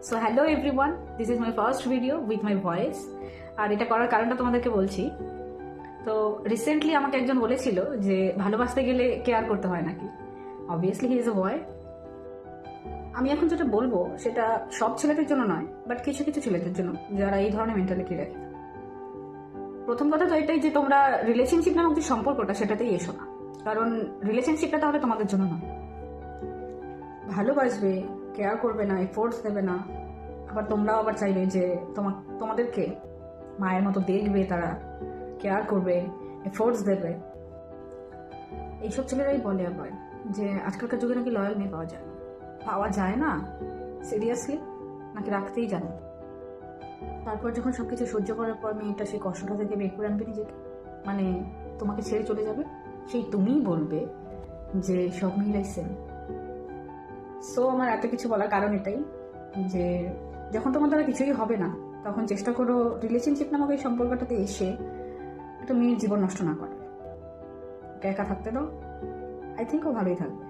So hello everyone, this is my first video with my voice. আর এটা করার কারণটা তোমাদেরকে বলছি। তো রিসেন্টলি আমাকে একজন বলেছিল যে ভালোবাসতে গেলে কেয়ার করতে হয় নাকি। অবভিয়াসলি হি ইজ এ বয়। আমি এখন যেটা বলবো সেটা সব ছেলেদের জন্য নয়, বাট কিছু কিছু ছেলেদের জন্য যারা এই ধরনের মেন্টালিটি রাখে। প্রথম কথা তো এটাই যে তোমরা রিলেশনশিপ নামক যে সম্পর্কটা সেটাতেই এসো না, কারণ রিলেশনশিপটা তাহলে তোমাদের জন্য নয়। ভালোবাসবে, কেয়ার করবে না, এফোর্টস দেবে না, আবার তোমরাও আবার চাইবে যে তোমাদেরকে মায়ের মতো দেখবে, তারা কেয়ার করবে, এফোর্টস দেবে। এইসব ছেলেরাই বলে আবার যে আজকালকার যুগে নাকি লয়াল মেয়ে পাওয়া যায় না। সিরিয়াসলি নাকি রাখতেই জানে। তারপর যখন সবকিছু সহ্য করার পর মেয়েটা সেই কষ্টটা থেকে বের করে আনবে নিজেকে, মানে তোমাকে ছেড়ে চলে যাবে, সেই তুমিই বলবে যে সব মেয়েরাই সেম। সো আমার এত কিছু বলার কারণ এটাই যে যখন তোমার দ্বারা কিছুই হবে না, তখন চেষ্টা করো রিলেশনশিপ নামক এই সম্পর্কটাতে এসে একটা মেয়ের জীবন নষ্ট না করে। একা থাকতে দাও, আই থিঙ্ক ও ভালোই থাকবে।